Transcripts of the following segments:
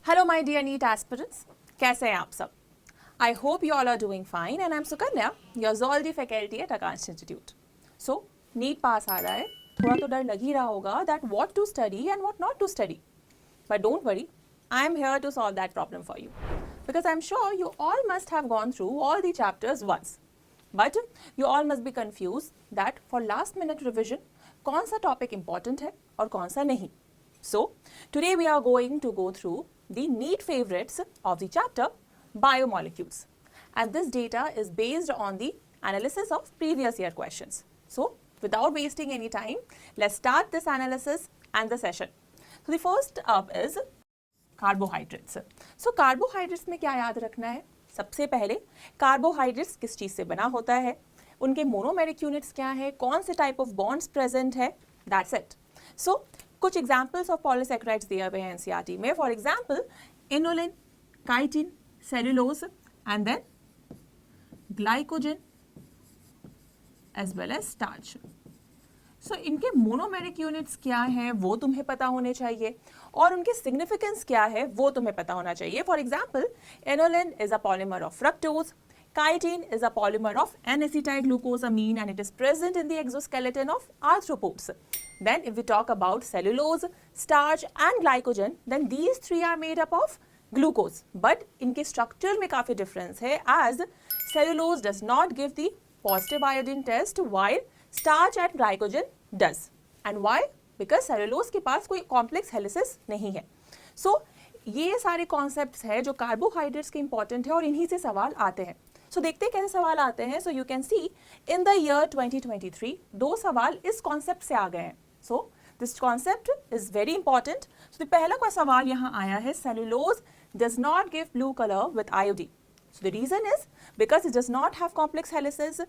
Hello my dear NEET aspirants, कैसे हैं आप सब? I hope you all are doing fine and I'm Sukanya, your zoology faculty at Akash Institute. So, NEET पास आ रहा है, थोड़ा तो डर लग ही रहा होगा that what to study and what not to study. But don't worry, I am here to solve that problem for you. Because I'm sure you all must have gone through all the chapters once. But you all must be confused that for last minute revision, कौन सा topic important है और कौन सा नहीं. So, today we are going to go through the NEET favorites of the chapter Biomolecules. And this data is based on the analysis of previous year questions. So, without wasting any time, let's start this analysis and the session. So, the first up is carbohydrates. So, carbohydrates में क्या याद रखना है? सबसे पहले carbohydrates किस चीज़ से बना होता है? उनके मोनोमेरिक यूनिट्स क्या है? कौन से टाइप ऑफ बॉन्ड्स प्रेजेंट है? That's it. So, कुछ एग्जाम्पल्स ऑफ पॉलीसेकेराइड्स दिए हुए हैं एनसीईआरटी में. For example inulin, chitin, cellulose and then glycogen as well as starch. So इनके मोनोमेरिक यूनिट्स क्या हैं वो तुम्हें पता होने चाहिए और उनके सिग्निफिकेंस क्या है वो तुम्हें पता होना चाहिए. For example inulin is a polymer of fructose. Chitin is a polymer of N-acetylglucosamine and it is present in the exoskeleton of arthropods. Then if we talk about cellulose, starch and glycogen, then these three are made up of glucose. But इनके structure में काफ़ी difference है as cellulose does not give the positive iodine test while starch and glycogen does. And why? Because cellulose के पास कोई complex helices नहीं है. So ये सारे concepts हैं जो carbohydrates के important है और इन्हीं से सवाल आते हैं. So देखते हैं कैसे सवाल आते हैं. So you can see in the year 2023 दो सवाल इस concept से आ गए हैं. So this concept is very important. So पहला कोई सवाल यहाँ आया है cellulose does not give blue color with iodine. So the reason is because it does not have complex helices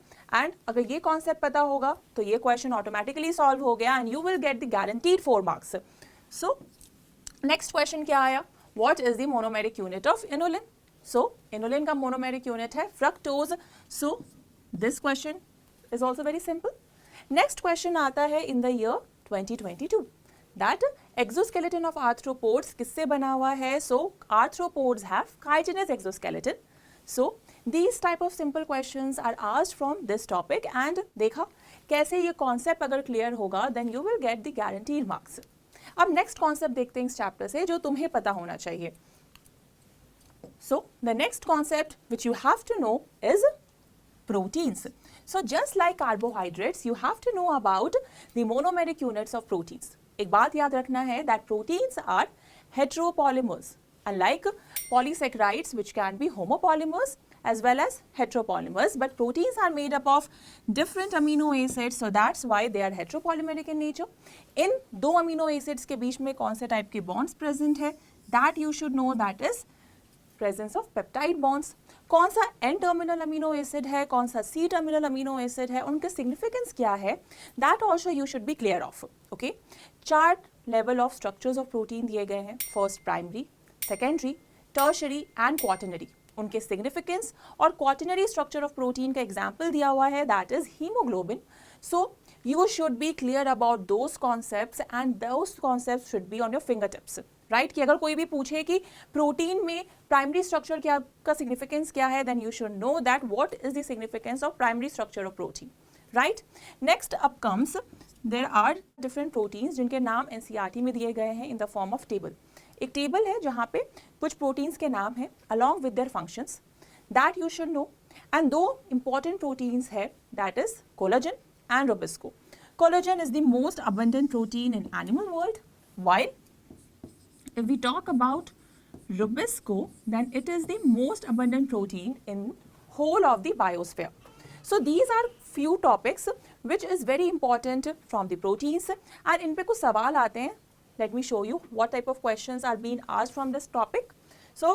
and अगर ये concept पता होगा तो ये question automatically solve हो गया and you will get the guaranteed 4 marks. So next question क्या आया? What is the monomeric unit of inulin? So inulin का monomeric unit है fructose. So this question is also very simple. Next question आता है in the year 2022. That exoskeleton of arthropods किससे बना हुआ है? So arthropods have chitinous exoskeleton. So these type of simple questions are asked from this topic and देखा कैसे ये concept अगर clear होगा then you will get the guaranteed marks. अब next concept देखते हैं इस chapter से जो तुम्हें पता होना चाहिए. So the next concept which you have to know is proteins. So just like carbohydrates, you have to know about the monomeric units of proteins. एक बात याद रखना है that proteins are heteropolymers, unlike polysaccharides which can be homopolymers as well as heteropolymers. But proteins are made up of different amino acids, so that's why they are heteropolymeric in nature. इन दो amino acids के बीच में कौन से type के bonds present है that you should know, that is presence of peptide bonds. कौन सा N terminal amino acid है, कौन सा C terminal amino acid है, उनके significance क्या है, that also you should be clear of. Okay? चार level of structures of protein दिए गए हैं. First primary, secondary, tertiary and quaternary. उनके significance और quaternary structure of protein का example दिया हुआ है, that is hemoglobin. So you should be clear about those concepts and those concepts should be on your fingertips. Right कि अगर कोई भी पूछे कि प्रोटीन में प्राइमरी स्ट्रक्चर क्या का सिग्निफिकेंस क्या है then you should know that what is the significance of primary structure of protein. Right. Next up comes there are different proteins जिनके नाम एनसीईआरटी में दिए गए हैं in the form of table. एक टेबल है जहाँ पे कुछ प्रोटीन्स के नाम हैं along with their functions that you should know. And दो इंपॉर्टेंट प्रोटीन्स है that is collagen and RuBisCO. Collagen is the most abundant protein in animal world while if we talk about Rubisco, then it is the most abundant protein in whole of the biosphere. So these are few topics which is very important from the proteins and इन पे कुछ सवाल आते हैं. Let me show you what type of questions are being asked from this topic. So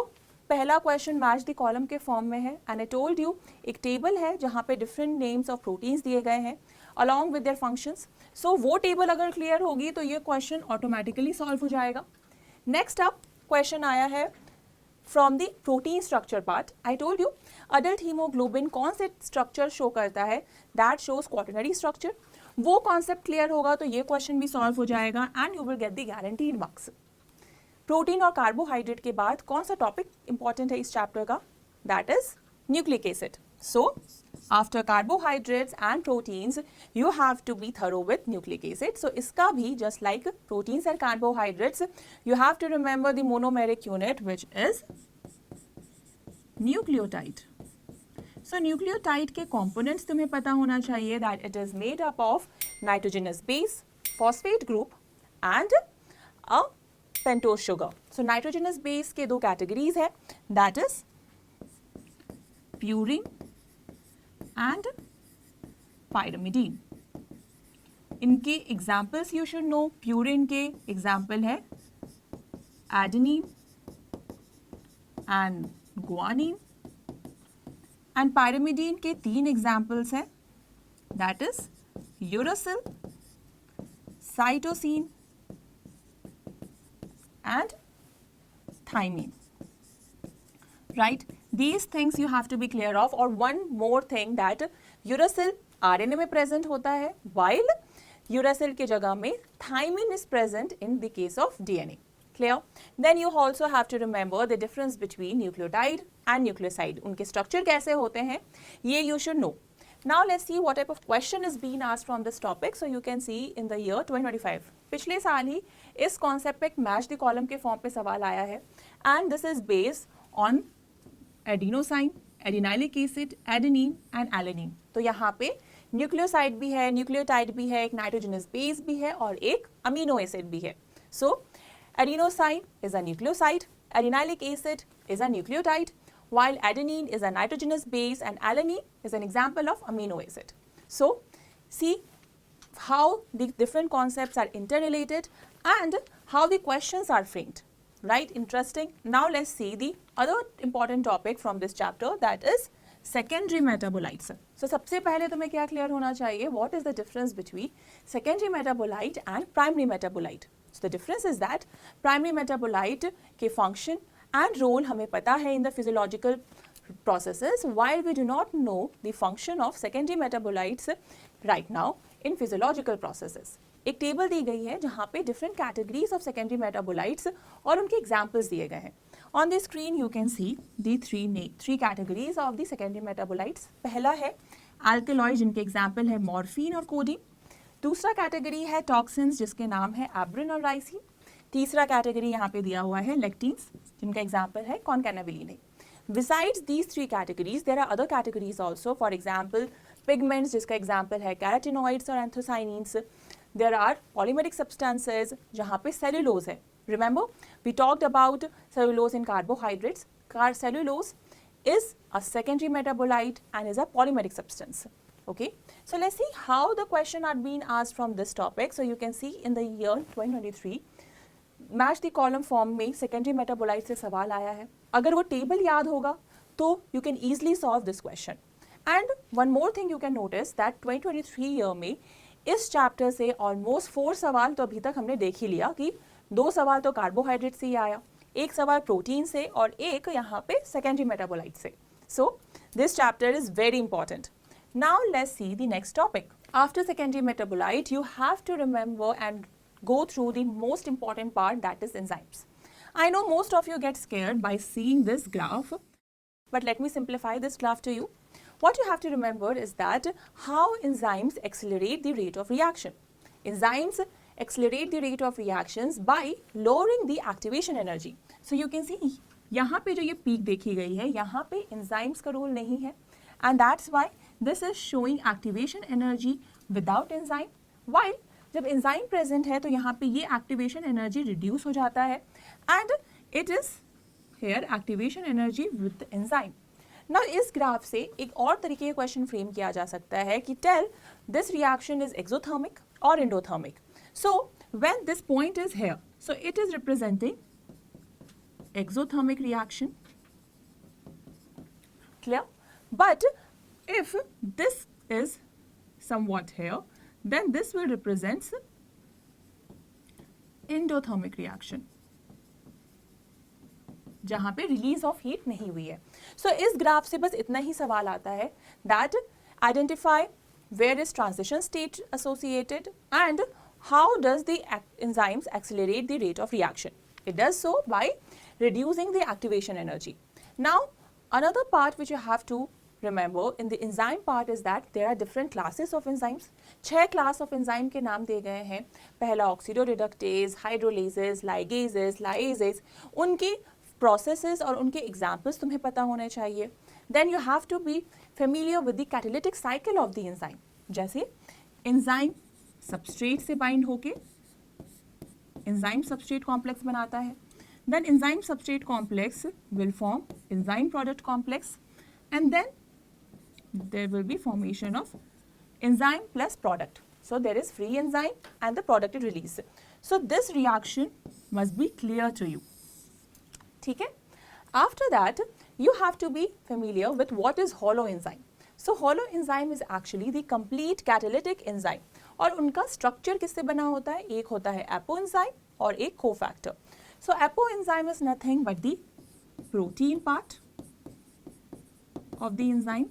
पहला question match the column के form में है and I told you एक table है जहाँ पे different names of proteins दिए गए हैं along with their functions. So वो table अगर clear होगी तो ये question automatically solve हो जाएगा. Next up question आया है from the protein structure part. I told you adult hemoglobin कौन से structure show करता है that shows quaternary structure. वो concept clear होगा तो ये question भी solve हो जाएगा and you will get the guaranteed marks. Protein और कार्बोहाइड्रेट के बाद कौन सा टॉपिक इंपॉर्टेंट है इस चैप्टर का? That is nucleic acid. So after carbohydrates and proteins you have to be thorough with nucleic acid. So iska bhi just like proteins and carbohydrates you have to remember the monomeric unit which is nucleotide. So nucleotide के components तुम्हें पता होना चाहिए that it is made up of nitrogenous base, phosphate group and a pentose sugar. So nitrogenous base के दो categories है, that is purine and pyrimidine. इनके examples you should no. Purine के एग्जाम्पल है adenine and guanine and pyrimidine के 3 examples हैं, that is uracil, cytosine and thymine. Right? These things you have to be clear of. Or one more thing that uracil RNA में present होता है, while uracil के जगह में thymine is present in the case of DNA. Clear? Then you also have to remember the difference between nucleotide and nucleoside. उनके structure कैसे होते हैं, ये you should know. Now let's see what type of question is being asked from this topic. So you can see in the year 2025. पिछले साल ही इस concept पे match the column के form पे सवाल आया है, and this is based on adenosine, adenylic acid, adenine and alanine. तो यहाँ पे न्यूक्लियोसाइड भी है, न्यूक्लियोटाइड भी है, एक नाइट्रोजनस बेस भी है और एक अमीनो एसिड भी है. So adenosine is a nucleoside, adenylic acid is a nucleotide, while adenine is a nitrogenous base and alanine is an example of amino acid. So see how the different concepts are interrelated and how the questions are framed. Right? Interesting. Now let's see the other important topic from this chapter, that is secondary metabolites. So सबसे पहले तुम्हें क्या clear होना चाहिए, what is the difference between secondary metabolite and primary metabolite? So the difference is that primary metabolite के function and role हमें पता है in the physiological processes, while we do not know the function of secondary metabolites right now in physiological processes. एक table दी गई है जहाँ पे different categories of secondary metabolites और उनके एग्जाम्पल्स दिए गए हैं. On the screen you can see the three categories of the secondary metabolites. पहला है अल्कलॉइड जिनके एग्जाम्पल है मॉर्फिन और कोडीन. दूसरा कैटेगरी है टॉक्सिन्स जिसके नाम है एब्रिन और राइसिन. तीसरा कैटेगरी यहाँ पे दिया हुआ है लेक्टिन्स जिनका एग्जाम्पल है कॉनकैनाबिलिन. Besides these 3 categories, there are other categories also. For example, pigments जिसका एग्जाम्पल है कैरोटिनॉइड्स और anthocyanins. There are polymeric substances जहाँ पे cellulose है. Remember, we talked about cellulose in carbohydrates. Cellulose is a secondary metabolite and is a polymeric substance. Okay, so let's see how the question are being asked from this topic. So you can see in the year 2023, match the column form में secondary metabolite से सवाल आया है. अगर वो table याद होगा तो you can easily solve this question. And one more thing you can notice that 2023 year में इस चैप्टर से ऑलमोस्ट 4 सवाल तो अभी तक हमने देख ही लिया कि 2 सवाल तो कार्बोहाइड्रेट से ही आया, एक सवाल प्रोटीन से और एक यहाँ पे सेकेंडरी मेटाबोलाइट से. So this chapter is very important. Now let's see the next topic. After secondary metabolite you have to remember and go through the most important part, that is enzymes. I know most of you get scared by seeing this graph, but let me simplify this graph to you. What you have to remember is that how enzymes accelerate the rate of reaction. Enzymes accelerate the rate of reactions by lowering the activation energy. So you can see यहाँ पे जो ये peak देखी गई है यहाँ पे enzymes का role नहीं है, and that's why this is showing activation energy without enzyme. While जब एंजाइम प्रेजेंट है तो यहाँ पे ये एक्टिवेशन एनर्जी रिड्यूस हो जाता है and it is here activation energy with enzyme. Now इस ग्राफ से एक और तरीके का क्वेश्चन फ्रेम किया जा सकता है कि tell this reaction is exothermic और endothermic. So when this point is here so it is representing exothermic reaction. Clear? But if this is somewhat here, then this will represent endothermic reaction जहां पे release of heat नहीं हुई है. सो इस graph से बस इतना ही सवाल आता है that identify where is transition state associated and how does the enzymes accelerate the rate of reaction. It does so by reducing the activation energy. Now, another part which you have to remember in the enzyme part is that there are different classes of enzymes. 6 class of enzyme के नाम दिए गए हैं. पहला ऑक्सीडोरिडक्टेज, hydrolases, ligases, लाइजेस, उनके processes और उनके examples तुम्हें पता होने चाहिए. Then you have to be familiar with the catalytic cycle of the enzyme. जैसे एंजाइम सबस्ट्रेट से बाइंड होके एंजाइम सबस्ट्रेट कॉम्प्लेक्स बनाता है. Then enzyme substrate complex will form enzyme product complex, and then there will be formation of enzyme plus product. So there is free enzyme and the product is released. So this reaction must be clear to you. ठीक है? After that, you have to be familiar with what is hollow enzyme. So hollow enzyme is actually the complete catalytic enzyme. और उनका structure किससे बना होता है? एक होता है apoenzyme और एक cofactor. So apoenzyme is nothing but the protein part of the enzyme,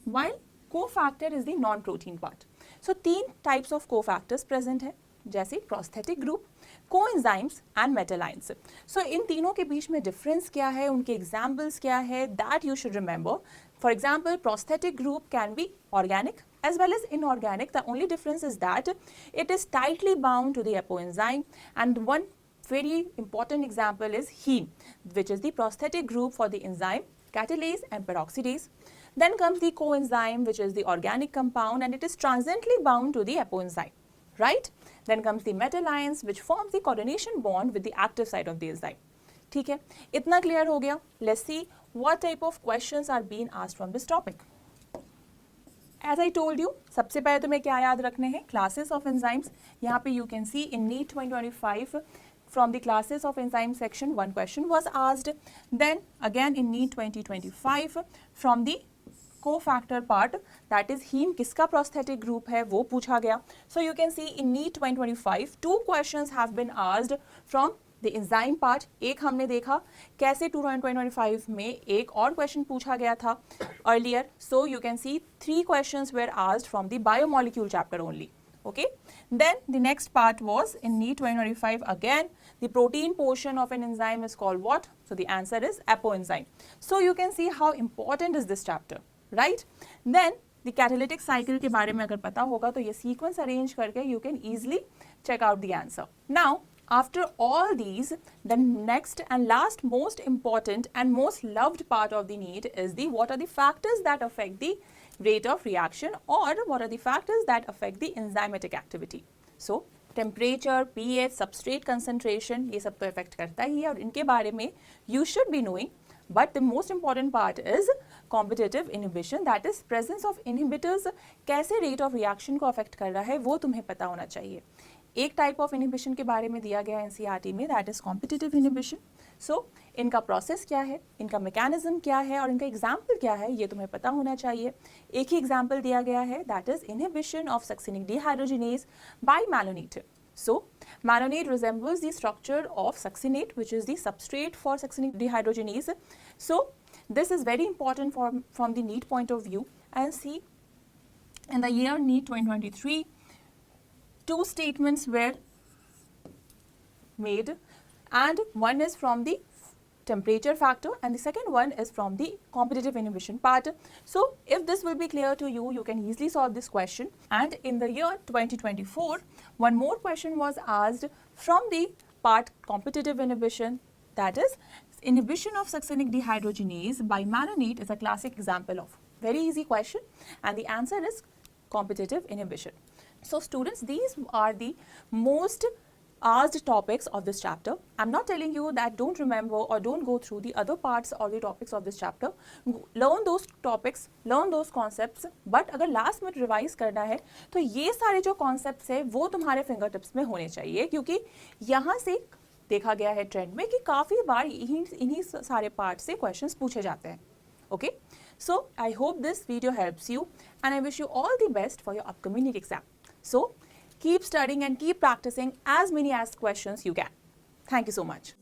while cofactor is the non-protein part. So 3 types of cofactors present है, जैसे prosthetic group, coenzymes and metalines. So इन तीनों के बीच में difference क्या है, उनके examples क्या है, that you should remember. For example, prosthetic group can be organic as well as inorganic. The only difference is that it is tightly bound to the apoenzyme, and one very important example is heme, which is the prosthetic group for the enzyme catalase and peroxidase. Then comes the coenzyme, which is the organic compound, and it is transiently bound to the apoenzyme, right? Then comes the metalines, which forms the coordination bond with the active site of the enzyme. ठीक है, इतना clear हो गया. Let's see what type of questions are being asked from this topic. As I told you, सबसे पहले तुम्हें क्या याद रखने हैं? Classes of enzymes. यहाँ पे you can see in NEET 2025 from the classes of enzyme section, one question was asked. Then again in NEET 2025 from the cofactor part, that is heme किसका prosthetic group है वो पूछा गया. So you can see in NEET 2025 2 questions have been asked from the enzyme part. एक हमने देखा कैसे 2025 में एक और question पूछा गया था earlier. So you can see 3 questions were asked from the biomolecule chapter only. Okay, then the next part was in NEET 2025 again. The protein portion of an enzyme is called what? So the answer is apoenzyme. So you can see how important is this chapter, right? Then the catalytic cycle के बारे में अगर पता होगा तो ये sequence arrange करके you can easily check out the answer. Now after all these, the next and last most important and most loved part of the NEET is the what are the factors that affect the rate of reaction, or what are the factors that affect the enzymatic activity. So temperature, pH, substrate concentration, ये सब तो affect करता ही है और इनके बारे में you should be knowing. But the most important part is competitive inhibition, that is presence of inhibitors कैसे rate of reaction को affect कर रहा है वो तुम्हें पता होना चाहिए. एक टाइप ऑफ इनहिबिशन के बारे में दिया गया है एनसीईआरटी में, दैट इज कॉम्पिटिटिव इनहिबिशन. सो इनका प्रोसेस क्या है, इनका मैकेनिज्म क्या है और इनका एग्जाम्पल क्या है ये तुम्हें पता होना चाहिए. एक ही एग्जाम्पल दिया गया है, that is inhibition of succinic dehydrogenase by malonate. So malonate resembles the structure of succinate, which is the substrate for succinic dehydrogenase. So this is very important from the NEET point of view. And see, in the year NEET 2023, 2 statements were made, and one is from the temperature factor and the second one is from the competitive inhibition part. So if this will be clear to you, you can easily solve this question. And in the year 2024, one more question was asked from the part competitive inhibition, that is inhibition of succinic dehydrogenase by malonate is a classic example of very easy question, and the answer is competitive inhibition. So students, these are the most asked topics of this chapter. I'm not telling you that don't remember or don't go through the other parts or the topics of this chapter. Learn those topics, learn those concepts, but अगर last में revise करना है तो ये सारे जो concepts है वो तुम्हारे fingertips में होने चाहिए, क्योंकि यहाँ से देखा गया है ट्रेंड में कि काफ़ी बार इन्हीं सारे पार्ट से क्वेश्चंस पूछे जाते हैं. Okay, so I hope this video helps you and I wish you all the best for your upcoming NEET exam. So keep studying and keep practicing as many as questions you can. Thank you so much.